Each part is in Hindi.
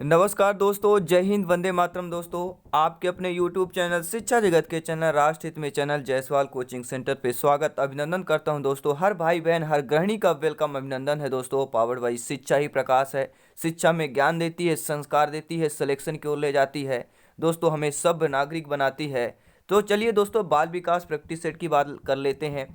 नमस्कार दोस्तों, जय हिंद, वंदे मातरम। दोस्तों, आपके अपने YouTube चैनल शिक्षा जगत के चैनल राष्ट्र हित में चैनल जायसवाल कोचिंग सेंटर पे स्वागत अभिनंदन करता हूं। दोस्तों, हर भाई बहन हर गृहिणी का वेलकम अभिनंदन है। दोस्तों, पावर्ड बाई शिक्षा ही प्रकाश है। शिक्षा में ज्ञान देती है, संस्कार देती है, सिलेक्शन की ओर ले जाती है। दोस्तों, हमें सभ्य नागरिक बनाती है। तो चलिए दोस्तों, बाल विकास प्रैक्टिस सेट की बात कर लेते हैं,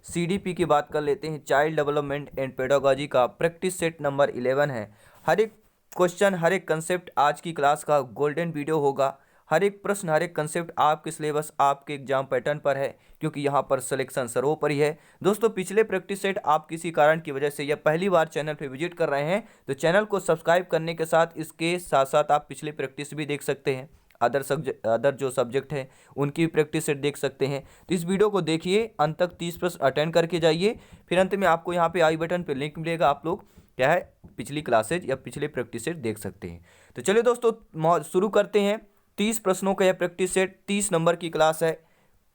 CDP की बात कर लेते हैं। चाइल्ड डेवलपमेंट एंड पेडागोजी का प्रैक्टिस सेट नंबर 11 है। हर एक क्वेश्चन, हर एक कंसेप्ट आज की क्लास का गोल्डन वीडियो होगा। हर एक प्रश्न, हर एक कंसेप्ट आपके सिलेबस, आपके एग्जाम पैटर्न पर है, क्योंकि यहाँ पर सिलेक्शन सर्वोपरि है। दोस्तों, पिछले प्रैक्टिस सेट आप किसी कारण की वजह से या पहली बार चैनल पे विजिट कर रहे हैं तो चैनल को सब्सक्राइब करने के साथ इसके साथ साथ आप पिछले प्रैक्टिस भी देख सकते हैं। अदर जो सब्जेक्ट है उनकी भी प्रैक्टिस सेट देख सकते हैं। तो इस वीडियो को देखिए, अंत तक 30 प्रश्न अटेंड करके जाइए। फिर अंत में आपको यहाँ पे आई बटन पे लिंक मिलेगा, आप लोग क्या है पिछली क्लासेज या पिछले प्रैक्टिस सेट देख सकते हैं। तो चलिए दोस्तों, शुरू करते हैं। 30 प्रश्नों का यह प्रैक्टिस सेट 30 नंबर की क्लास है।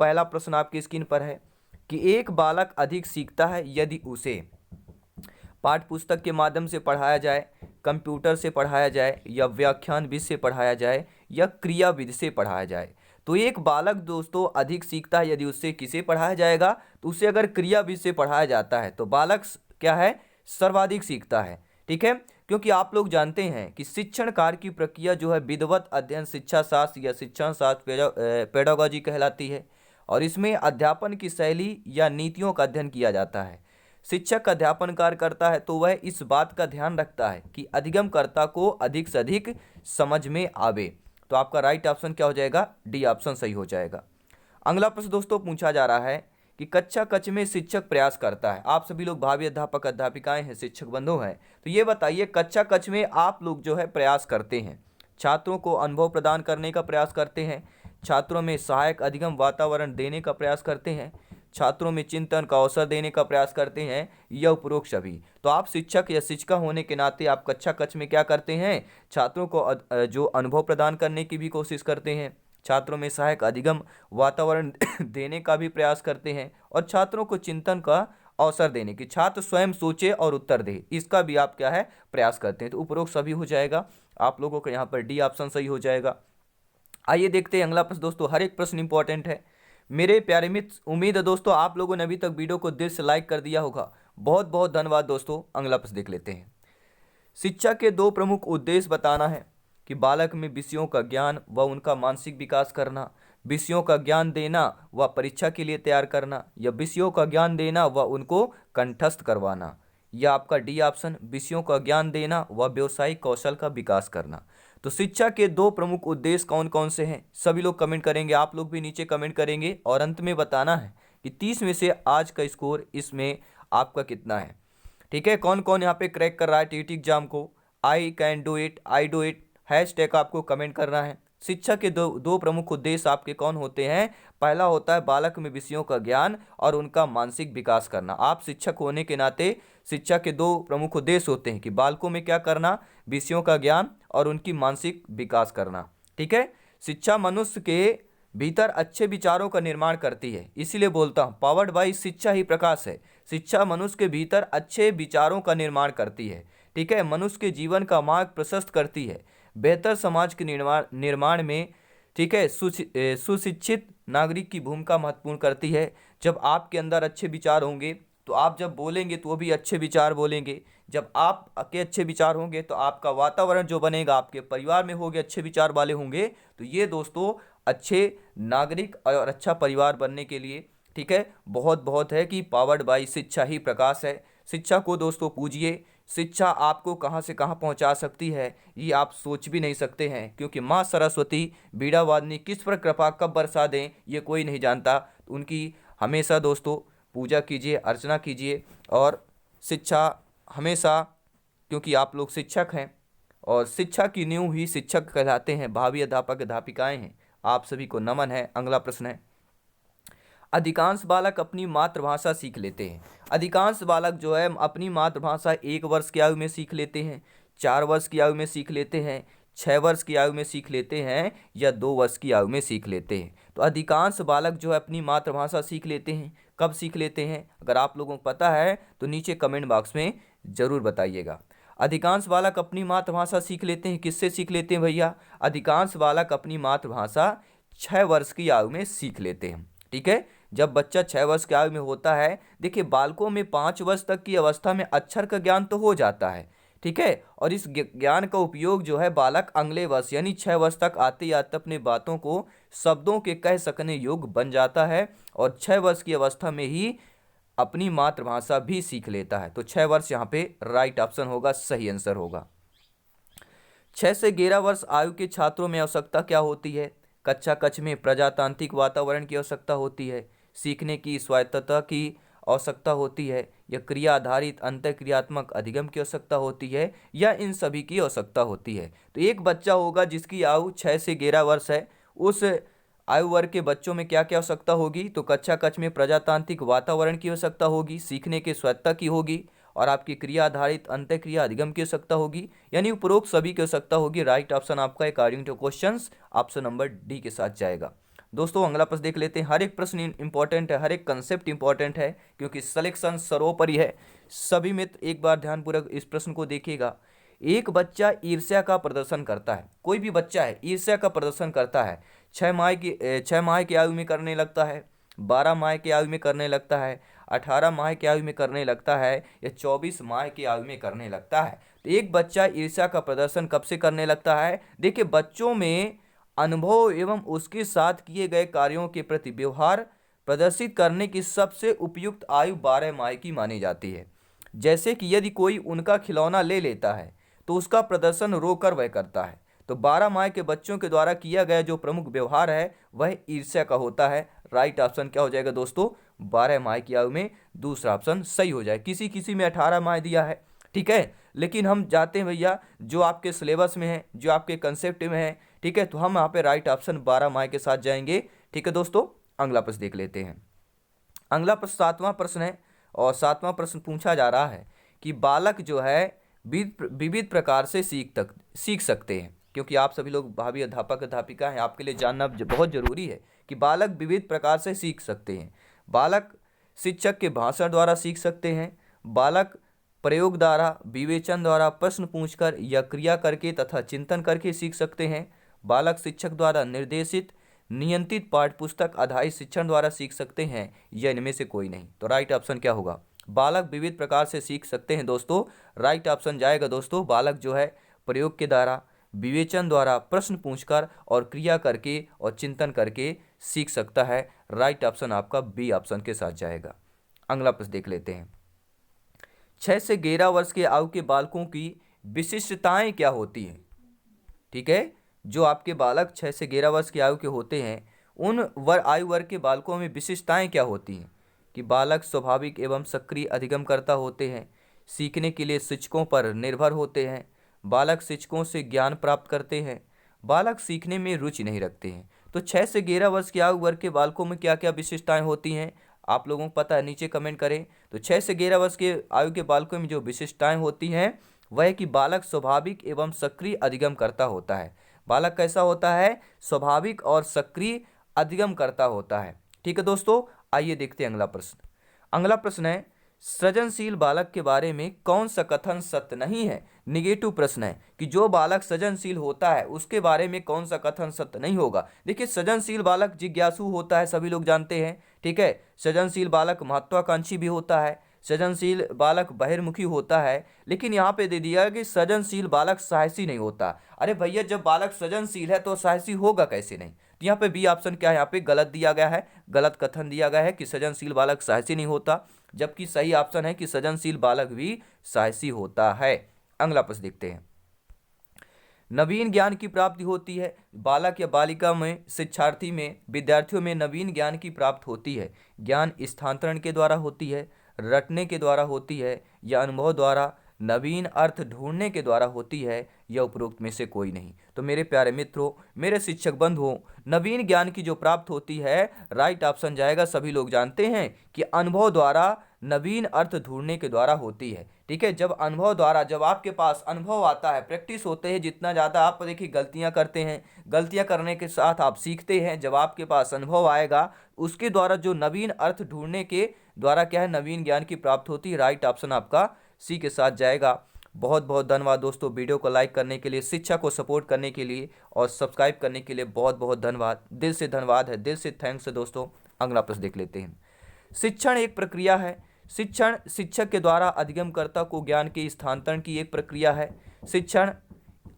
पहला प्रश्न आपकी स्क्रीन पर है कि एक बालक अधिक सीखता है यदि उसे पाठ्य पुस्तक के माध्यम से पढ़ाया जाए, कंप्यूटर से पढ़ाया जाए, या व्याख्यान विधि से पढ़ाया जाए, या क्रिया विधि से पढ़ाया जाए। तो एक बालक दोस्तों अधिक सीखता है यदि उससे किसे पढ़ाया जाएगा, तो उसे अगर क्रिया विधि से पढ़ाया जाता है तो बालक क्या है, सर्वाधिक सीखता है। ठीक है, क्योंकि आप लोग जानते हैं कि शिक्षण कार्य की प्रक्रिया जो है विधिवत अध्ययन शिक्षा शास्त्र या शिक्षण शास्त्र पेडागोजी कहलाती है, और इसमें अध्यापन की शैली या नीतियों का अध्ययन किया जाता है। शिक्षक अध्यापन कार्य करता है तो वह इस बात का ध्यान रखता है कि अधिगमकर्ता को अधिक से अधिक समझ में आवे। तो आपका राइट ऑप्शन क्या हो जाएगा, डी ऑप्शन सही हो जाएगा। अगला प्रश्न दोस्तों पूछा जा रहा है कि कक्षा कक्ष में शिक्षक प्रयास करता है। आप सभी लोग भावी अध्यापक अध्यापिकाएं हैं, शिक्षक बंधु हैं, तो ये बताइए कक्षा कक्ष में आप लोग जो है प्रयास करते हैं, छात्रों को अनुभव प्रदान करने का प्रयास करते हैं, छात्रों में सहायक अधिगम वातावरण देने का प्रयास करते हैं, छात्रों में चिंतन का अवसर देने का प्रयास करते हैं, यह उपरोक्त सभी। तो आप शिक्षक या शिक्षिका होने के नाते आप कक्षा कक्ष में क्या करते हैं, छात्रों को जो अनुभव प्रदान करने की भी कोशिश करते हैं, छात्रों में सहायक अधिगम वातावरण देने का भी प्रयास करते हैं, और छात्रों को चिंतन का अवसर देने की, छात्र स्वयं सोचे और उत्तर दे, इसका भी आप क्या है प्रयास करते हैं। तो उपरोक्त सभी हो जाएगा, आप लोगों का यहाँ पर डी ऑप्शन सही हो जाएगा। आइए देखते हैं अगला प्रश्न दोस्तों। हर एक प्रश्न इंपॉर्टेंट है मेरे प्यारे मित्र। उम्मीद है दोस्तों आप लोगों ने अभी तक वीडियो को दिल से लाइक कर दिया होगा। बहुत बहुत धन्यवाद दोस्तों। अगला प्रश्न देख लेते हैं। शिक्षा के दो प्रमुख उद्देश्य बताना है कि बालक में विषयों का ज्ञान व उनका मानसिक विकास करना, विषयों का ज्ञान देना व परीक्षा के लिए तैयार करना, या विषयों का ज्ञान देना व उनको कंठस्थ करवाना। यह आपका डी ऑप्शन, विषयों का ज्ञान देना व व्यवसायिक कौशल का विकास करना। तो शिक्षा के दो प्रमुख उद्देश्य कौन कौन से हैं, सभी लोग कमेंट करेंगे, आप लोग भी नीचे कमेंट करेंगे, और अंत में बताना है कि 30 में से आज का स्कोर इसमें आपका कितना है। ठीक है, कौन कौन यहाँ पे क्रैक कर रहा है टीटी एग्जाम को, I can do it, I do it, hashtag आपको कमेंट करना है। शिक्षा के दो दो प्रमुख उद्देश्य आपके कौन होते हैं, पहला होता है बालक में विषयों का ज्ञान और उनका मानसिक विकास करना। आप शिक्षक होने के नाते शिक्षा के दो प्रमुख उद्देश्य होते हैं कि बालकों में क्या करना, विषयों का ज्ञान और उनकी मानसिक विकास करना। ठीक है, शिक्षा मनुष्य के भीतर अच्छे विचारों का निर्माण करती है, इसीलिए बोलता हूँ पावर्ड बाई शिक्षा ही प्रकाश है। शिक्षा मनुष्य के भीतर अच्छे विचारों का निर्माण करती है। ठीक है, मनुष्य के जीवन का मार्ग प्रशस्त करती है, बेहतर समाज के निर्माण में, ठीक है, सुशिक्षित नागरिक की भूमिका महत्वपूर्ण करती है। जब आपके अंदर अच्छे विचार होंगे तो आप जब बोलेंगे तो वो भी अच्छे विचार बोलेंगे। जब आपके अच्छे विचार होंगे तो आपका वातावरण जो बनेगा, आपके परिवार में होंगे अच्छे विचार वाले होंगे, तो ये दोस्तों अच्छे नागरिक और अच्छा परिवार बनने के लिए, ठीक है, बहुत बहुत है कि पावर्ड बाई शिक्षा ही प्रकाश है। शिक्षा को दोस्तों पूजिए। शिक्षा आपको कहाँ से कहाँ पहुँचा सकती है ये आप सोच भी नहीं सकते हैं, क्योंकि माँ सरस्वती बीड़ा वादनी किस पर कृपा कब बरसा दें ये कोई नहीं जानता। तो उनकी हमेशा दोस्तों पूजा कीजिए, अर्चना कीजिए, और शिक्षा हमेशा, क्योंकि आप लोग शिक्षक हैं और शिक्षा की नींव ही शिक्षक कहलाते हैं, भावी अध्यापक अध्यापिकाएं हैं, आप सभी को नमन है। अगला प्रश्न है, अधिकांश बालक अपनी मातृभाषा सीख लेते हैं। अधिकांश बालक जो है अपनी मातृभाषा 1 वर्ष की आयु में सीख लेते हैं, 4 वर्ष की आयु में सीख लेते हैं, 6 वर्ष की आयु में सीख लेते हैं, या 2 वर्ष की आयु में सीख लेते हैं। तो अधिकांश बालक जो है अपनी मातृभाषा सीख लेते हैं। कब सीख लेते हैं, अगर आप लोगों को पता है तो नीचे कमेंट बॉक्स में ज़रूर बताइएगा। अधिकांश बालक अपनी मातृभाषा सीख लेते हैं, किससे सीख लेते हैं भैया? अधिकांश बालक अपनी मातृभाषा 6 वर्ष की आयु में सीख लेते हैं। ठीक है, जब बच्चा 6 वर्ष की आयु में होता है, देखिए बालकों में 5 वर्ष तक की अवस्था में अक्षर का ज्ञान तो हो जाता है। ठीक है, और इस ज्ञान का उपयोग जो है बालक अगले वर्ष यानी 6 वर्ष तक आते आते अपने बातों को शब्दों के कह सकने योग्य बन जाता है और 6 वर्ष की अवस्था में ही अपनी मातृभाषा भी सीख लेता है। तो 6 वर्ष यहाँ पे राइट ऑप्शन होगा, सही आंसर होगा। 6 से 11 वर्ष आयु के छात्रों में आवश्यकता क्या होती है? कक्षा कक्ष में प्रजातांत्रिक वातावरण की आवश्यकता होती है, सीखने की स्वायत्तता की आवश्यकता होती है, या क्रिया आधारित अंतःक्रियात्मक अधिगम की आवश्यकता होती है, या इन सभी की आवश्यकता होती है। तो एक बच्चा होगा जिसकी आयु 6 से 11 वर्ष है, उस आयु वर्ग के बच्चों में क्या क्या आवश्यकता होगी? तो कक्षा कक्ष में प्रजातांत्रिक वातावरण की आवश्यकता होगी, सीखने के स्वायत्तता की होगी, और आपकी क्रिया आधारित अंतःक्रिया अधिगम की आवश्यकता होगी, यानी उपरोक्त सभी की आवश्यकता होगी। राइट ऑप्शन आपका according two questions option number D के साथ जाएगा। दोस्तों अगला प्रश्न देख लेते हैं। हर एक प्रश्न इंपॉर्टेंट है, हर एक कंसेप्ट इंपॉर्टेंट है, क्योंकि सिलेक्शन सर्वोपरि है। सभी मित्र एक बार ध्यानपूर्वक इस प्रश्न को देखिएगा। एक बच्चा ईर्ष्या का प्रदर्शन करता है, कोई भी बच्चा है ईर्ष्या का प्रदर्शन करता है, 6 माह की आयु में करने लगता है, 12 माह की आयु में करने लगता है, 18 माह की आयु में करने लगता है, या 24 माह की आयु में करने लगता है। तो एक बच्चा ईर्ष्या का प्रदर्शन कब से करने लगता है? देखिए बच्चों में अनुभव एवं उसके साथ किए गए कार्यों के प्रति व्यवहार प्रदर्शित करने की सबसे उपयुक्त आयु 12 माह की मानी जाती है। जैसे कि यदि कोई उनका खिलौना ले लेता है तो उसका प्रदर्शन रोकर वह करता है। तो 12 माह के बच्चों के द्वारा किया गया जो प्रमुख व्यवहार है वह ईर्ष्या का होता है। राइट ऑप्शन क्या हो जाएगा दोस्तों? 12 माह की आयु में दूसरा ऑप्शन सही हो जाए। किसी किसी में 18 माह दिया है, ठीक है, लेकिन हम जाते हैं भैया जो आपके सिलेबस में है, जो आपके कंसेप्ट में है, ठीक है, तो हम यहाँ पे राइट ऑप्शन 12 माह के साथ जाएंगे। ठीक है दोस्तों, अगला प्रश्न देख लेते हैं। अगला प्रश्न 7वां प्रश्न है, और 7वां प्रश्न पूछा जा रहा है कि बालक जो है विविध प्रकार से सीख सकते हैं। क्योंकि आप सभी लोग भावी अध्यापक अध्यापिका हैं, आपके लिए जानना बहुत जरूरी है कि बालक विविध प्रकार से सीख सकते हैं। बालक शिक्षक के भाषण द्वारा सीख सकते हैं, बालक प्रयोग द्वारा, विवेचन द्वारा, प्रश्न पूछकर या क्रिया करके तथा चिंतन करके सीख सकते हैं, बालक शिक्षक द्वारा निर्देशित नियंत्रित पाठ्यपुस्तक आधारित शिक्षण द्वारा सीख सकते हैं, या इनमें से कोई नहीं। तो राइट ऑप्शन क्या होगा? बालक विविध प्रकार से सीख सकते हैं दोस्तों। राइट ऑप्शन जाएगा दोस्तों, बालक जो है प्रयोग के द्वारा, विवेचन द्वारा, प्रश्न पूछकर और क्रिया करके और चिंतन करके सीख सकता है। राइट ऑप्शन आपका बी ऑप्शन के साथ जाएगा। अगला प्रश्न देख लेते हैं। 6 से 11 वर्ष के आयु के बालकों की विशिष्टताएं क्या होती हैं? ठीक है, जो आपके बालक 6 से 11 वर्ष की आयु के होते हैं, उन आयु वर्ग के बालकों में विशिष्टताएं क्या होती हैं? कि बालक स्वाभाविक एवं सक्रिय अधिगमकर्ता होते हैं, सीखने के लिए शिक्षकों पर निर्भर होते हैं, बालक शिक्षकों से ज्ञान प्राप्त करते हैं, बालक सीखने में रुचि नहीं रखते हैं। तो 6 से 11 वर्ष की आयु वर्ग के बालकों में क्या क्या विशेषताएं होती हैं? आप लोगों को पता है, नीचे कमेंट करें। तो 6 से 11 वर्ष के आयु के बालकों में जो विशेषताएं होती हैं वह है कि बालक स्वाभाविक एवं सक्रिय अधिगमकर्ता होता है। बालक कैसा होता है? स्वाभाविक और सक्रिय अधिगमकर्ता होता है। ठीक है दोस्तों, आइए देखते हैं अगला प्रश्न। अगला प्रश्न है, सृजनशील बालक के बारे में कौन सा कथन सत्य नहीं है? निगेटिव प्रश्न है कि जो बालक सृजनशील होता है उसके बारे में कौन सा कथन सत्य नहीं होगा। देखिए सृजनशील बालक जिज्ञासु होता है, सभी लोग जानते हैं, ठीक है। सृजनशील बालक महत्वाकांक्षी भी होता है, सृजनशील बालक बहिर्मुखी होता है, लेकिन यहाँ पे दे दिया कि सृजनशील बालक साहसी नहीं होता। अरे भैया, जब बालक सृजनशील है तो साहसी होगा कैसे नहीं? तो यहाँ पे बी ऑप्शन क्या है? यहाँ पे गलत दिया गया है, गलत कथन दिया गया है कि सृजनशील बालक साहसी नहीं होता, जबकि सही ऑप्शन है कि सृजनशील बालक भी साहसी होता है। अगला प्रश्न देखते हैं। नवीन ज्ञान की प्राप्ति होती है बालक या बालिका में, शिक्षार्थी में, विद्यार्थियों में नवीन ज्ञान की प्राप्ति होती है। ज्ञान स्थानांतरण के द्वारा होती है, रटने के द्वारा होती है, या अनुभव द्वारा, नवीन अर्थ ढूंढने के द्वारा होती है, या उपरोक्त में से कोई नहीं। तो मेरे प्यारे मित्रों, मेरे शिक्षक बंधुओं, नवीन ज्ञान की जो प्राप्त होती है, राइट ऑप्शन जाएगा, सभी लोग जानते हैं कि अनुभव द्वारा, नवीन अर्थ ढूंढने के द्वारा होती है। ठीक है, जब अनुभव द्वारा, जब आपके पास अनुभव आता है, प्रैक्टिस होते हैं, जितना ज़्यादा आप देखिए गलतियां करते हैं, गलतियां करने के साथ आप सीखते हैं, जब आपके पास अनुभव आएगा उसके द्वारा जो नवीन अर्थ ढूंढने के द्वारा क्या है, नवीन ज्ञान की प्राप्त होती है। राइट ऑप्शन आपका सी के साथ जाएगा। बहुत बहुत धन्यवाद दोस्तों, वीडियो को लाइक करने के लिए, शिक्षा को सपोर्ट करने के लिए और सब्सक्राइब करने के लिए बहुत बहुत धन्यवाद, दिल से धन्यवाद है, दिल से थैंक्स है दोस्तों। अगला प्रश्न देख लेते हैं। शिक्षण एक प्रक्रिया है। शिक्षण शिक्षक के द्वारा अधिगमकर्ता को ज्ञान के स्थानांतरण की एक प्रक्रिया है। शिक्षण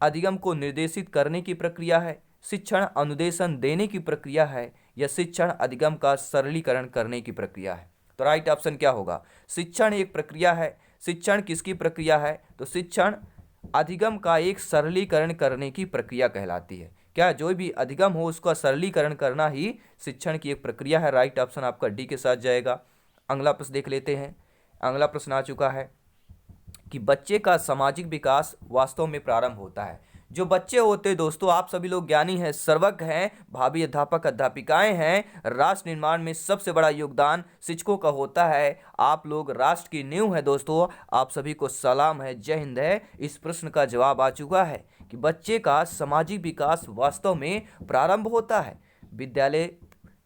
अधिगम को निर्देशित करने की प्रक्रिया है। शिक्षण अनुदेशन देने की प्रक्रिया है, या शिक्षण अधिगम का सरलीकरण करने की प्रक्रिया है। तो राइट ऑप्शन क्या होगा? शिक्षण एक प्रक्रिया है। शिक्षण किसकी प्रक्रिया है? तो शिक्षण अधिगम का एक सरलीकरण करने की प्रक्रिया कहलाती है। क्या जो भी अधिगम हो उसका सरलीकरण करना ही शिक्षण की एक प्रक्रिया है। राइट ऑप्शन आपका डी के साथ जाएगा। अगला प्रश्न देख लेते हैं। अगला प्रश्न आ चुका है कि बच्चे का सामाजिक विकास वास्तव में प्रारंभ होता है। जो बच्चे होते हैं दोस्तों, आप सभी लोग ज्ञानी हैं, सर्वज्ञ हैं, भावी अध्यापक अध्यापिकाएं हैं। राष्ट्र निर्माण में सबसे बड़ा योगदान शिक्षकों का होता है। आप लोग राष्ट्र की नींव है दोस्तों। आप सभी को सलाम है, जय हिंद है। इस प्रश्न का जवाब आ चुका है कि बच्चे का सामाजिक विकास वास्तव में प्रारंभ होता है। विद्यालय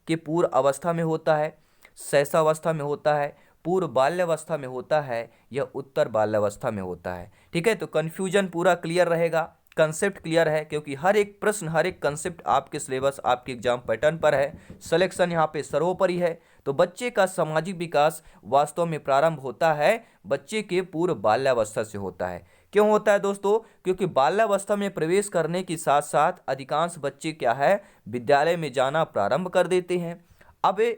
के पूर्व अवस्था में होता है, शैशवावस्था में होता है, पूर्व बाल्यावस्था में होता है, या उत्तर बाल्यावस्था में होता है। ठीक है, तो कन्फ्यूजन पूरा क्लियर रहेगा, कंसेप्ट क्लियर है, क्योंकि हर एक प्रश्न, हर एक कंसेप्ट आपके सिलेबस, आपके एग्जाम पैटर्न पर है। सिलेक्शन यहाँ पे सर्वोपरि है। तो बच्चे का सामाजिक विकास वास्तव में प्रारंभ होता है बच्चे के पूर्व बाल्यावस्था से होता है। क्यों होता है दोस्तों? क्योंकि बाल्यावस्था में प्रवेश करने के साथ साथ अधिकांश बच्चे क्या है, विद्यालय में जाना प्रारंभ कर देते हैं। अब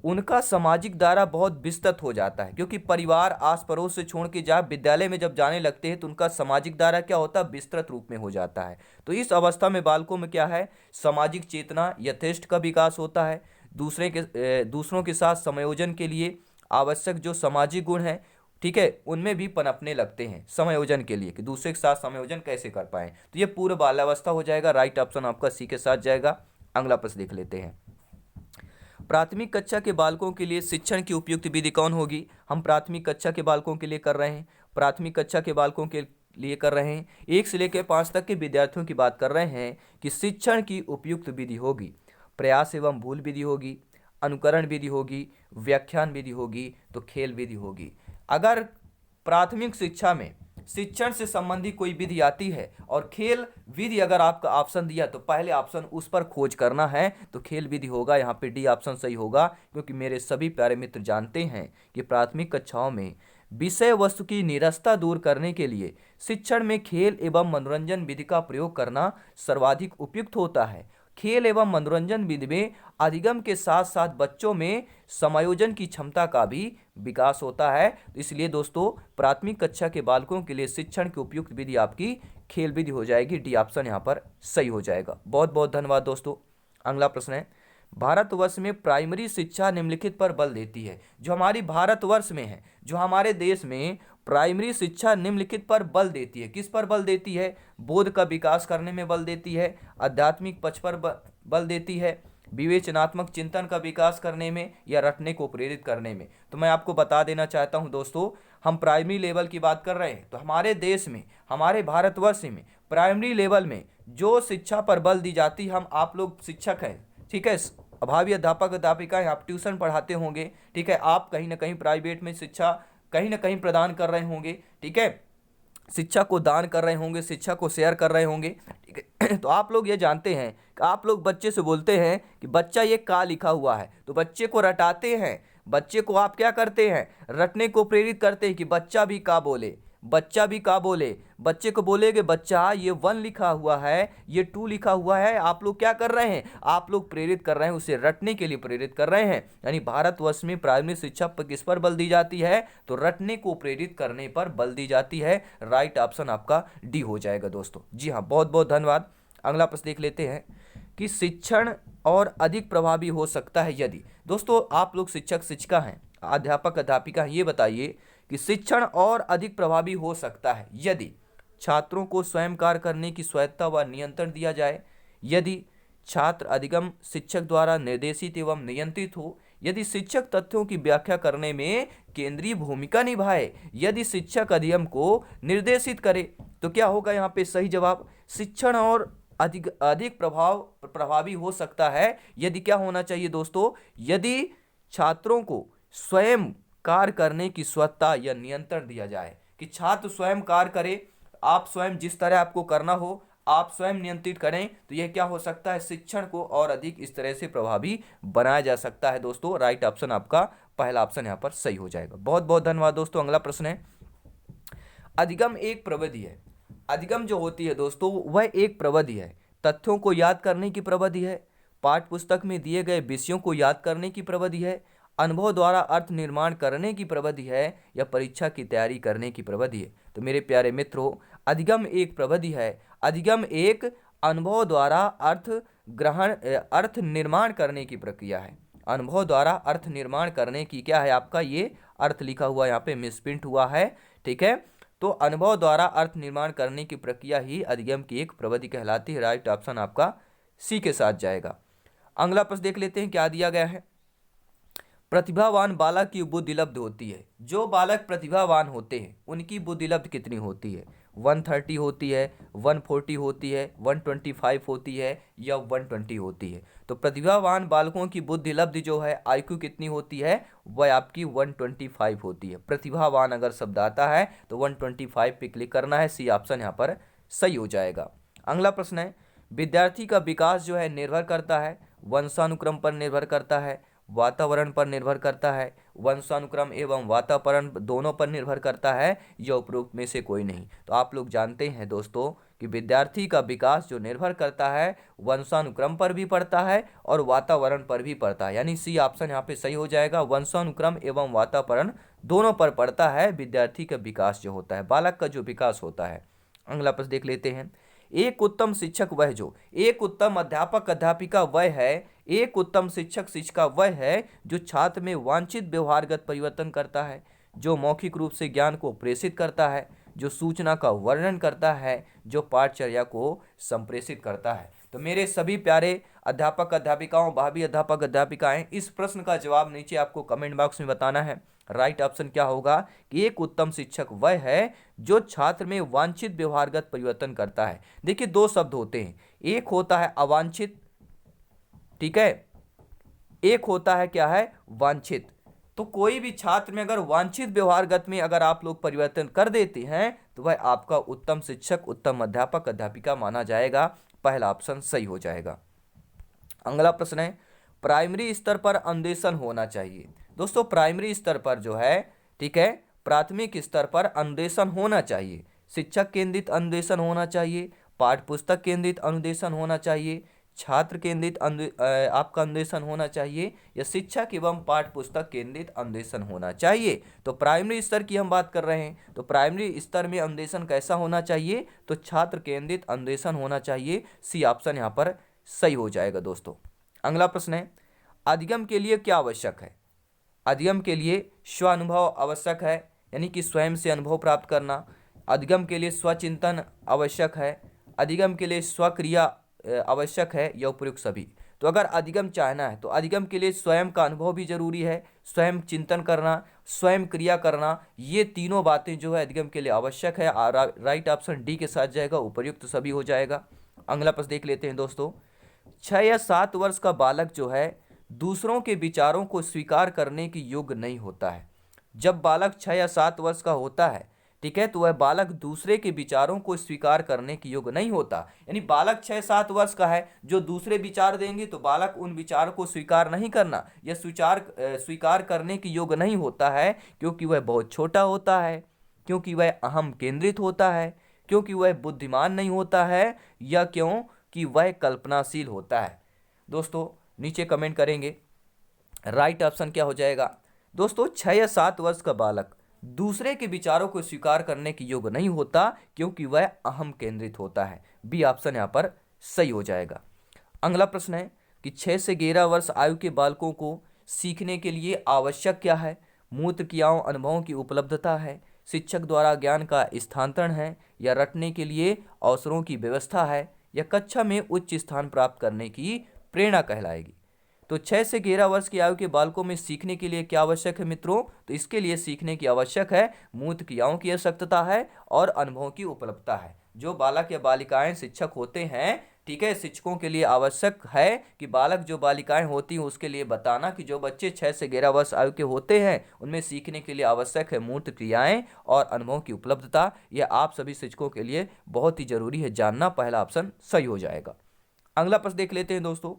उनका सामाजिक दायरा बहुत विस्तृत हो जाता है, क्योंकि परिवार आस पड़ोस से छोड़ के जब विद्यालय में जब जाने लगते हैं तो उनका सामाजिक दायरा क्या होता है, विस्तृत रूप में हो जाता है। तो इस अवस्था में बालकों में क्या है, सामाजिक चेतना यथेष्ट का विकास होता है। दूसरों के साथ समायोजन के लिए आवश्यक जो सामाजिक गुण हैं, ठीक है, उनमें भी पनपने लगते हैं समायोजन के लिए, कि दूसरे के साथ समायोजन कैसे कर पाएं। तो ये पूर्व बाल्यावस्था हो जाएगा। राइट ऑप्शन आपका सी के साथ जाएगा। अगला प्रश्न देख लेते हैं। प्राथमिक कक्षा के बालकों के लिए शिक्षण की उपयुक्त विधि कौन होगी? हम प्राथमिक कक्षा के बालकों के लिए कर रहे हैं, प्राथमिक कक्षा के बालकों के लिए कर रहे हैं, 1 से लेकर 5 तक के विद्यार्थियों की बात कर रहे हैं कि शिक्षण की उपयुक्त विधि होगी। प्रयास एवं भूल विधि होगी, अनुकरण विधि होगी, व्याख्यान विधि होगी, तो खेल विधि होगी। अगर प्राथमिक शिक्षा में शिक्षण से संबंधित कोई विधि आती है और खेल विधि अगर आपका ऑप्शन दिया तो पहले ऑप्शन उस पर खोज करना है, तो खेल विधि होगा। यहाँ पे डी ऑप्शन सही होगा, क्योंकि मेरे सभी प्यारे मित्र जानते हैं कि प्राथमिक कक्षाओं में विषय वस्तु की नीरसता दूर करने के लिए शिक्षण में खेल एवं मनोरंजन विधि का प्रयोग करना सर्वाधिक उपयुक्त होता है। खेल एवं मनोरंजन विधि में अधिगम के साथ साथ बच्चों में समायोजन की क्षमता का भी विकास होता है। इसलिए दोस्तों प्राथमिक कक्षा के बालकों के लिए शिक्षण की उपयुक्त विधि आपकी खेल विधि हो जाएगी। डी ऑप्शन यहाँ पर सही हो जाएगा। बहुत बहुत धन्यवाद दोस्तों। अगला प्रश्न है, भारतवर्ष में प्राइमरी शिक्षा निम्नलिखित पर बल देती है। जो हमारी भारतवर्ष में है, जो हमारे देश में प्राइमरी शिक्षा निम्नलिखित पर बल देती है। किस पर बल देती है? बोध का विकास करने में बल देती है, आध्यात्मिक पक्ष पर बल देती है, विवेचनात्मक चिंतन का विकास करने में, या रटने को प्रेरित करने में। तो मैं आपको बता देना चाहता हूं दोस्तों, हम प्राइमरी लेवल की बात कर रहे हैं, तो हमारे देश में, हमारे भारतवर्ष में प्राइमरी लेवल में जो शिक्षा पर बल दी जाती है, हम आप लोग शिक्षक हैं, ठीक है, भावी अध्यापक अध्यापिका आप ट्यूशन पढ़ाते होंगे, ठीक है, आप कहीं ना कहीं प्राइवेट में शिक्षा कहीं ना कहीं प्रदान कर रहे होंगे, ठीक है, शिक्षा को दान कर रहे होंगे, शिक्षा को शेयर कर रहे होंगे, ठीक है। तो आप लोग ये जानते हैं कि आप लोग बच्चे से बोलते हैं कि बच्चा ये का लिखा हुआ है, तो बच्चे को रटाते हैं, बच्चे को आप क्या करते हैं, रटने को प्रेरित करते हैं कि बच्चा भी का बोले, बच्चा भी का बोले। बच्चे को बोलेगे बच्चा ये 1 लिखा हुआ है, ये 2 लिखा हुआ है, आप लोग क्या कर रहे हैं, आप लोग प्रेरित कर रहे हैं, उसे रटने के लिए प्रेरित कर रहे हैं। यानी भारतवर्ष में प्राइमरी शिक्षा पर किस पर बल दी जाती है? तो रटने को प्रेरित करने पर बल दी जाती है। राइट ऑप्शन आपका डी हो जाएगा दोस्तों। जी हाँ, बहुत बहुत धन्यवाद। अगला प्रश्न देख लेते हैं कि शिक्षण और अधिक प्रभावी हो सकता है यदि। दोस्तों आप लोग शिक्षक शिक्षिका हैं, अध्यापक अध्यापिका हैं, ये बताइए कि शिक्षण और अधिक प्रभावी हो सकता है यदि छात्रों को स्वयं कार्य करने की स्वायत्तता व नियंत्रण दिया जाए, यदि छात्र अधिगम शिक्षक द्वारा निर्देशित एवं नियंत्रित हो, यदि शिक्षक तथ्यों की व्याख्या करने में केंद्रीय भूमिका निभाए, यदि शिक्षक अधिगम को निर्देशित करे। तो क्या होगा यहाँ पे सही जवाब? शिक्षण और अधिक प्रभावी हो सकता है यदि क्या होना चाहिए दोस्तों? यदि छात्रों को स्वयं कार्य करने की स्वतंत्रता या नियंत्रण दिया जाए। कि छात्र स्वयं कार्य करे, आप स्वयं जिस तरह आपको करना हो आप स्वयं नियंत्रित करें, तो यह क्या हो सकता है, शिक्षण को और अधिक इस तरह से प्रभावी बनाया जा सकता है दोस्तों। राइट ऑप्शन आपका पहला ऑप्शन यहाँ पर सही हो जाएगा। बहुत बहुत धन्यवाद दोस्तों। अगला प्रश्न है, अधिगम एक प्रविधि है। अधिगम जो होती है दोस्तों वह एक प्रविधि है, तथ्यों को याद करने की प्रविधि है, पाठ्य पुस्तक में दिए गए विषयों को याद करने की प्रविधि है, अनुभव द्वारा अर्थ निर्माण करने की प्रविधि है, या परीक्षा की तैयारी करने की प्रविधि है। तो मेरे प्यारे मित्रों, अधिगम एक प्रविधि है, अधिगम एक अनुभव द्वारा अर्थ निर्माण करने की प्रक्रिया है। अनुभव द्वारा अर्थ निर्माण करने की क्या है, आपका ये अर्थ लिखा हुआ यहाँ पे मिसप्रिंट हुआ है, ठीक है। तो अनुभव द्वारा अर्थ निर्माण करने की प्रक्रिया ही अधिगम की एक प्रविधि कहलाती है। राइट ऑप्शन आपका सी के साथ जाएगा। अगला प्रश्न देख लेते हैं क्या दिया गया है। प्रतिभावान बालक की बुद्धिलब्ध होती है। जो बालक प्रतिभावान होते हैं उनकी बुद्धिलब्ध कितनी होती है, 130 होती है, 140 होती है, 125 होती है, या 120 होती है। तो प्रतिभावान बालकों की बुद्धिलब्ध जो है आईक्यू कितनी होती है, वह आपकी 125 होती है। प्रतिभावान अगर शब्द आता है तो 125 पे क्लिक करना है, सी ऑप्शन यहाँ पर सही हो जाएगा। अगला प्रश्न है, विद्यार्थी का विकास जो है निर्भर करता है, वंशानुक्रम पर निर्भर करता है, वातावरण पर निर्भर करता है, वंशानुक्रम एवं वातावरण दोनों पर निर्भर करता है, या उपरोक्त में से कोई नहीं। तो आप लोग जानते हैं दोस्तों कि विद्यार्थी का विकास जो निर्भर करता है वंशानुक्रम पर भी पड़ता है और वातावरण पर भी पड़ता है, यानी सी ऑप्शन यहाँ पे सही हो जाएगा। वंशानुक्रम एवं वातावरण दोनों पर पड़ता है विद्यार्थी का विकास जो होता है, बालक का जो विकास होता है। अगला प्रश्न देख लेते हैं, एक उत्तम शिक्षक वह जो, एक उत्तम अध्यापक अध्यापिका वह है, एक उत्तम शिक्षक शिक्षिका वह है जो छात्र में वांछित व्यवहारगत परिवर्तन करता है, जो मौखिक रूप से ज्ञान को प्रेषित करता है, जो सूचना का वर्णन करता है, जो पाठचर्या को संप्रेषित करता है। तो मेरे सभी प्यारे अध्यापक अध्यापिकाओं, भावी अध्यापक अध्यापिकाएं, इस प्रश्न का जवाब नीचे आपको कमेंट बॉक्स में बताना है। राइट ऑप्शन क्या होगा कि एक उत्तम शिक्षक वह है जो छात्र में वांछित व्यवहारगत परिवर्तन करता है। देखिए दो शब्द होते हैं, एक होता है अवांछित, ठीक है, एक होता है क्या है, वांछित। तो कोई भी छात्र में अगर वांछित व्यवहारगत में अगर आप लोग परिवर्तन कर देते हैं तो वह आपका उत्तम शिक्षक उत्तम अध्यापक अध्यापिका माना जाएगा। पहला ऑप्शन सही हो जाएगा। अगला प्रश्न है, प्राइमरी स्तर पर अन्वेषण होना चाहिए। दोस्तों प्राइमरी स्तर पर जो है, ठीक है, प्राथमिक स्तर पर अन्वेषण होना चाहिए, शिक्षक केंद्रित अन्वेषण होना चाहिए, पाठ्य पुस्तक केंद्रित अन्वेषण होना चाहिए, छात्र केंद्रित आपका अन्वेषण होना चाहिए, या शिक्षक एवं पाठ्य पुस्तक केंद्रित अन्वेषण होना चाहिए। तो प्राइमरी स्तर की हम बात कर रहे हैं, तो प्राइमरी स्तर में अन्वेषण कैसा होना चाहिए, तो छात्र केंद्रित अन्वेषण होना चाहिए। सी ऑप्शन यहाँ पर सही हो जाएगा दोस्तों। अगला प्रश्न है, अधिगम के लिए क्या आवश्यक है। अधिगम के लिए स्वानुभव आवश्यक है, यानी कि स्वयं से अनुभव प्राप्त करना। अधिगम के लिए स्वचिंतन आवश्यक है, अधिगम के लिए स्वक्रिया आवश्यक है, या उपयुक्त सभी। तो अगर अधिगम चाहना है तो अधिगम के लिए स्वयं का अनुभव भी जरूरी है, स्वयं चिंतन करना, स्वयं क्रिया करना, ये तीनों बातें जो है अधिगम के लिए आवश्यक है। राइट ऑप्शन डी के साथ जाएगा, उपयुक्त सभी हो जाएगा। अगला प्रश्न देख लेते हैं दोस्तों, 6 या 7 वर्ष का बालक जो है दूसरों के विचारों को स्वीकार करने की योग्य नहीं होता है। जब बालक 6 या 7 वर्ष का होता है, ठीक है, तो वह बालक दूसरे के विचारों को स्वीकार करने के योग्य नहीं होता। यानी बालक 6-7 वर्ष का है, जो दूसरे विचार देंगे तो बालक उन विचारों को स्वीकार नहीं करना या स्वीकार करने के योग्य नहीं होता है, क्योंकि वह बहुत छोटा होता है, क्योंकि वह अहम केंद्रित होता है, क्योंकि वह बुद्धिमान नहीं होता है, या क्योंकि वह कल्पनाशील होता है। दोस्तों नीचे कमेंट करेंगे। राइट ऑप्शन क्या हो जाएगा दोस्तों, 6 या 7 वर्ष का बालक दूसरे के विचारों को स्वीकार करने के योग्य नहीं होता, क्योंकि वह अहम केंद्रित होता है। बी ऑप्शन यहाँ पर सही हो जाएगा। अगला प्रश्न है कि 6 से 11 वर्ष आयु के बालकों को सीखने के लिए आवश्यक क्या है। मूत्र क्रियाओं अनुभवों की उपलब्धता है, शिक्षक द्वारा ज्ञान का स्थानांतरण है, या रटने के लिए अवसरों की व्यवस्था है, या कक्षा में उच्च स्थान प्राप्त करने की प्रेरणा कहलाएगी। तो 6 से 11 वर्ष की आयु के बालकों में सीखने के लिए क्या आवश्यक है मित्रों, तो इसके लिए सीखने की आवश्यक है मूत्र क्रियाओं की आवश्यकता है और अनुभवों की उपलब्धता है। जो बालक या बालिकाएं शिक्षक होते हैं, ठीक है, शिक्षकों के लिए आवश्यक है कि बालक जो बालिकाएं होती हैं उसके लिए बताना कि जो बच्चे 6 से 11 वर्ष आयु के होते हैं उनमें सीखने के लिए आवश्यक है मूर्त क्रियाएं और अनुभव की उपलब्धता। यह आप सभी शिक्षकों के लिए बहुत ही जरूरी है जानना। पहला ऑप्शन सही हो जाएगा। अगला प्रश्न देख लेते हैं दोस्तों।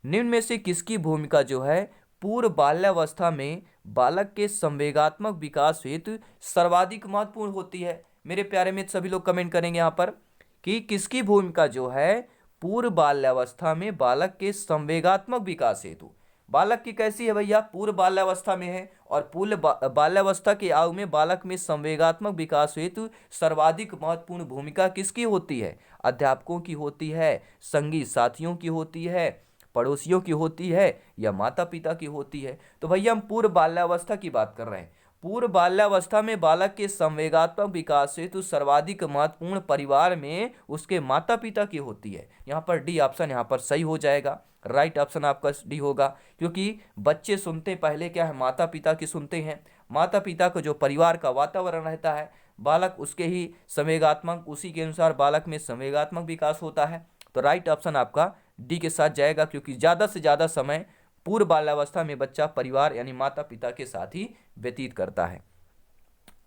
निम्न में से किसकी भूमिका जो है पूर्व बाल्यावस्था में बालक के संवेगात्मक विकास हेतु सर्वाधिक महत्वपूर्ण होती है? मेरे प्यारे मित्र सभी लोग कमेंट करेंगे यहाँ पर कि किसकी भूमिका जो है पूर्व बाल्यावस्था में बालक के संवेगात्मक विकास हेतु। बालक की कैसी है भैया, पूर्व बाल्यावस्था में है और पूर्व बाल्यावस्था की आयु में बालक में संवेगात्मक विकास हेतु सर्वाधिक महत्वपूर्ण भूमिका किसकी होती है? अध्यापकों की होती है, संगी साथियों की होती है, पड़ोसियों की होती है या माता पिता की होती है? तो भैया हम पूर्व बाल्यावस्था की बात कर रहे हैं। पूर्व बाल्यावस्था में बालक के संवेगात्मक विकास हेतु सर्वाधिक महत्वपूर्ण परिवार में उसके माता पिता की होती है। यहाँ पर डी ऑप्शन यहाँ पर सही हो जाएगा। राइट ऑप्शन आपका डी होगा, क्योंकि बच्चे सुनते पहले क्या है, माता पिता की सुनते हैं। माता पिता का जो परिवार का वातावरण रहता है बालक उसके ही संवेगात्मक, उसी के अनुसार बालक में संवेगात्मक विकास होता है। तो राइट ऑप्शन आपका डी के साथ जाएगा, क्योंकि ज़्यादा से ज़्यादा समय पूर्व बाल्यावस्था में बच्चा परिवार यानी माता पिता के साथ ही व्यतीत करता है।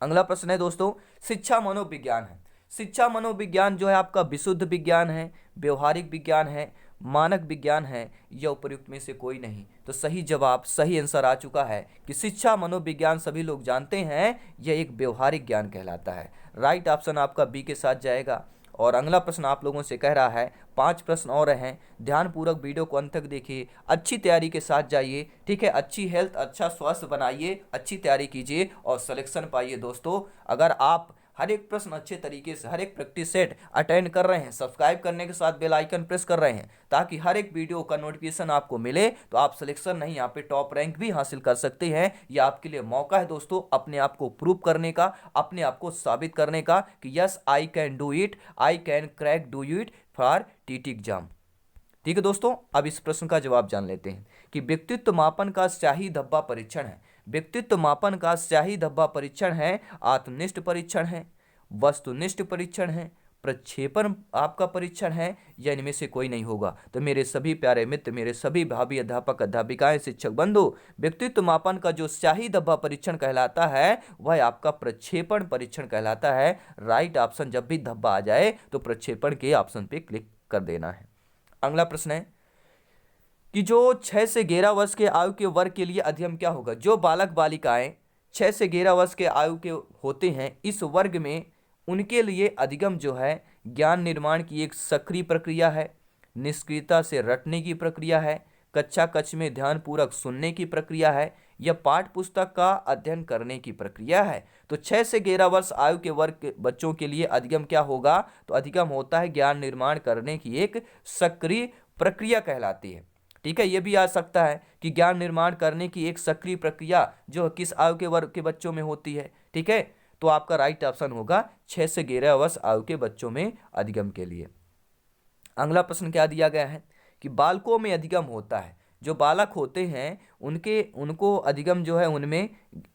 अगला प्रश्न है दोस्तों, शिक्षा मनोविज्ञान है। शिक्षा मनोविज्ञान जो है आपका विशुद्ध विज्ञान है, व्यवहारिक विज्ञान है, मानक विज्ञान है या उपयुक्त में से कोई नहीं? तो सही जवाब, सही आंसर आ चुका है कि शिक्षा मनोविज्ञान सभी लोग जानते हैं यह एक व्यवहारिक ज्ञान कहलाता है। राइट ऑप्शन आपका बी के साथ जाएगा। और अगला प्रश्न आप लोगों से कह रहा है, 5 प्रश्न और हैं, ध्यानपूर्वक वीडियो को अंत तक देखिए, अच्छी तैयारी के साथ जाइए। ठीक है, अच्छी हेल्थ, अच्छा स्वास्थ्य बनाइए, अच्छी तैयारी कीजिए और सिलेक्शन पाइए। दोस्तों अगर आप हर एक प्रश्न अच्छे तरीके से, हर एक प्रैक्टिस सेट अटेंड कर रहे हैं, सब्सक्राइब करने के साथ बेल आइकन प्रेस कर रहे हैं ताकि हर एक वीडियो का नोटिफिकेशन आपको मिले, तो आप सिलेक्शन नहीं यहाँ पे टॉप रैंक भी हासिल कर सकते हैं। ये आपके लिए मौका है दोस्तों अपने आप को प्रूव करने का, अपने आप को साबित करने का कि yes I can do it, I can crack do it for TT exam. ठीक है दोस्तों, अब इस प्रश्न का जवाब जान लेते हैं कि व्यक्तित्व मापन का स्याही धब्बा परीक्षण है। व्यक्तित्व मापन का स्याही धब्बा परीक्षण है आत्मनिष्ठ परीक्षण है, वस्तुनिष्ठ परीक्षण है, प्रक्षेपण आपका परीक्षण है या इनमें से कोई नहीं होगा? तो मेरे सभी प्यारे मित्र, मेरे सभी भावी अध्यापक अध्यापिकाएं, शिक्षक बंधु, व्यक्तित्व मापन का जो स्याही धब्बा परीक्षण कहलाता है वह आपका प्रक्षेपण परीक्षण कहलाता है। राइट ऑप्शन, जब भी धब्बा आ जाए तो प्रक्षेपण के ऑप्शन पे क्लिक कर देना है। अगला प्रश्न है कि जो 6 से 11 वर्ष के आयु के वर्ग के लिए अधिगम क्या होगा? जो बालक बालिकाएं 6 से 11 वर्ष के आयु के होते हैं इस वर्ग में उनके लिए अधिगम जो है ज्ञान निर्माण की एक सक्रिय प्रक्रिया है, निष्क्रियता से रटने की प्रक्रिया है, कक्षा कक्ष में ध्यानपूर्वक सुनने की प्रक्रिया है या पाठ्य पुस्तक का अध्ययन करने की प्रक्रिया है? तो 6 से 11 वर्ष आयु के वर्ग के बच्चों के लिए अधिगम क्या होगा? तो अधिगम होता है ज्ञान निर्माण करने की एक सक्रिय प्रक्रिया कहलाती है। ठीक है, ये भी आ सकता है कि ज्ञान निर्माण करने की एक सक्रिय प्रक्रिया जो किस आयु के वर्ग के बच्चों में होती है। ठीक है, तो आपका राइट ऑप्शन होगा 6 से 11 वर्ष आयु के बच्चों में अधिगम के लिए। अगला प्रश्न क्या दिया गया है कि बालकों में अधिगम होता है, जो बालक होते हैं उनको अधिगम जो है उनमें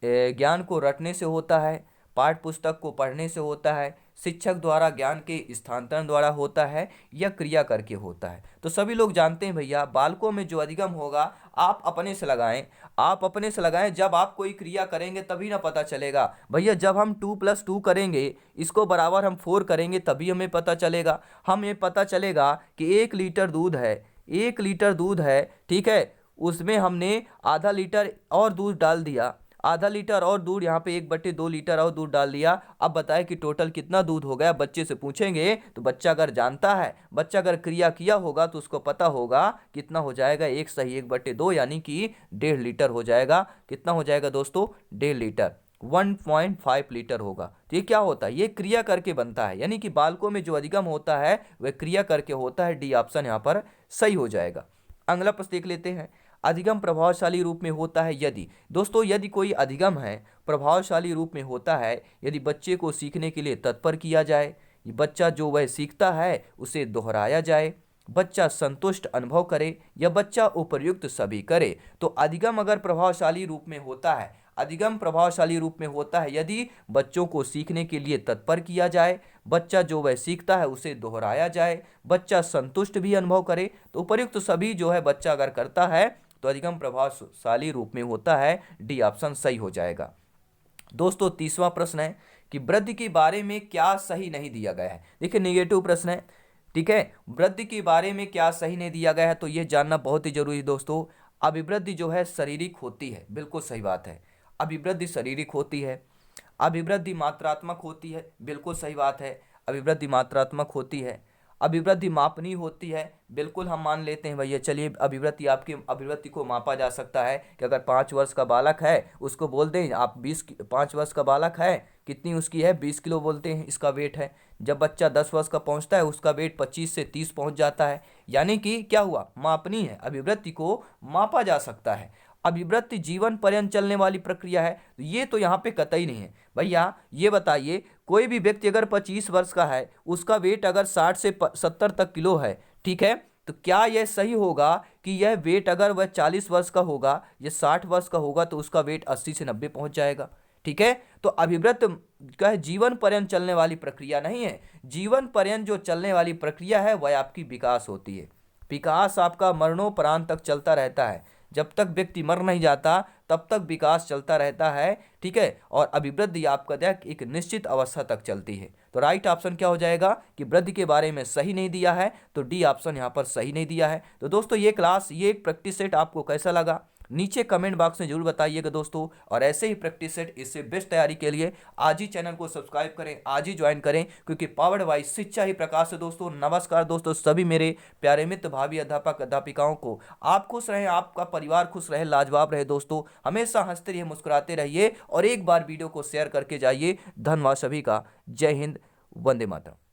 ज्ञान को रटने से होता है, पाठ्य पुस्तक को पढ़ने से होता है, शिक्षक द्वारा ज्ञान के स्थानांतरण द्वारा होता है या क्रिया करके होता है? तो सभी लोग जानते हैं भैया बालकों में जो अधिगम होगा आप अपने से लगाएं, आप अपने से लगाएं। जब आप कोई क्रिया करेंगे तभी ना पता चलेगा भैया। जब हम 2+2 करेंगे, इसको बराबर हम 4 करेंगे तभी हमें पता चलेगा। हमें पता चलेगा कि 1 लीटर दूध है, 1 लीटर दूध है, ठीक है, उसमें हमने आधा लीटर और दूध डाल दिया, आधा लीटर और दूध, यहाँ पे 1/2 लीटर और दूध डाल दिया। अब बताए कि टोटल कितना दूध हो गया? बच्चे से पूछेंगे तो बच्चा अगर जानता है, बच्चा अगर क्रिया किया होगा तो उसको पता होगा कितना हो जाएगा, 1 सही 1/2 यानी कि 1.5 लीटर हो जाएगा। कितना हो जाएगा दोस्तों? 1.5 लीटर, 1.5 लीटर होगा। तो ये क्या होता है? ये क्रिया करके बनता है, यानी कि बालकों में जो अधिगम होता है वह क्रिया करके होता है। डी ऑप्शन यहाँ पर सही हो जाएगा। अगला प्रश्न देख लेते हैं, अधिगम प्रभावशाली रूप में होता है यदि? दोस्तों यदि कोई अधिगम है प्रभावशाली रूप में होता है यदि बच्चे को सीखने के लिए तत्पर किया जाए, बच्चा जो वह सीखता है उसे दोहराया जाए, बच्चा संतुष्ट अनुभव करे या बच्चा उपर्युक्त सभी करे। तो अधिगम अगर प्रभावशाली रूप में होता है, अधिगम प्रभावशाली रूप में होता है यदि बच्चों को सीखने के लिए तत्पर किया जाए, बच्चा जो वह सीखता है उसे दोहराया जाए, बच्चा संतुष्ट भी अनुभव करे। तो उपयुक्त सभी जो है बच्चा अगर करता है तो अधिगम प्रभावशाली रूप में होता है। डी ऑप्शन सही हो जाएगा। दोस्तों तीसवां प्रश्न है कि वृद्धि के बारे में क्या सही नहीं दिया गया है। देखिए नेगेटिव प्रश्न है, ठीक है। वृद्धि के बारे में क्या सही नहीं दिया गया है, तो यह जानना बहुत ही जरूरी है दोस्तों। अभिवृद्धि जो है शारीरिक होती है, बिल्कुल सही बात है। अभिवृद्धि शारीरिक होती है। अभिवृद्धि मात्रात्मक होती है, बिल्कुल सही बात है। अभिवृद्धि मात्रात्मक होती है। अभिवृद्धि मापनीय होती है, बिल्कुल हम मान लेते हैं भैया। चलिए अभिवृद्धि, आपकी अभिवृद्धि को मापा जा सकता है कि अगर 5 वर्ष का बालक है उसको बोल दें आप 5 वर्ष का बालक है, कितनी उसकी है 20 किलो बोलते हैं इसका वेट है। जब बच्चा 10 वर्ष का पहुंचता है उसका वेट 25 से 30 पहुंच जाता है। यानी कि क्या हुआ, मापनीय है, अभिवृद्धि को मापा जा सकता है। अभिवृद्धि जीवन पर्यंत चलने वाली प्रक्रिया है, ये तो यहाँ पे कतई नहीं है भैया। ये बताइए कोई भी व्यक्ति अगर 25 वर्ष का है, उसका वेट अगर 60 से 70 तक किलो है, ठीक है, तो क्या यह सही होगा कि यह वेट अगर वह 40 वर्ष का होगा या 60 वर्ष का होगा तो उसका वेट 80 से 90 पहुंच जाएगा। ठीक है, तो अभिवृत्ति क्या है, जीवन पर्यंत चलने वाली प्रक्रिया नहीं है। जीवन पर्यंत जो चलने वाली प्रक्रिया है वह आपकी विकास होती है। विकास आपका मरणोपरांत तक चलता रहता है। जब तक व्यक्ति मर नहीं जाता तब तक विकास चलता रहता है। ठीक है, और अभिवृद्धि आपका देख एक निश्चित अवस्था तक चलती है। तो राइट ऑप्शन क्या हो जाएगा कि वृद्धि के बारे में सही नहीं दिया है, तो डी ऑप्शन यहाँ पर सही नहीं दिया है। तो दोस्तों ये क्लास, ये एक प्रैक्टिस सेट आपको कैसा लगा नीचे कमेंट बॉक्स में जरूर बताइएगा दोस्तों। और ऐसे ही प्रैक्टिस सेट, इससे बेस्ट तैयारी के लिए आज ही चैनल को सब्सक्राइब करें, आज ही ज्वाइन करें, क्योंकि पावर्ड बाय शिक्षा ही प्रकाश है दोस्तों। नमस्कार दोस्तों, सभी मेरे प्यारे मित्र भाभी अध्यापक अध्यापिकाओं को, आप खुश रहें, आपका परिवार खुश रहे, लाजवाब रहे दोस्तों। हमेशा हंसते रहिए, मुस्कुराते रहिए और एक बार वीडियो को शेयर करके जाइए। धन्यवाद सभी का। जय हिंद, वंदे मातरम।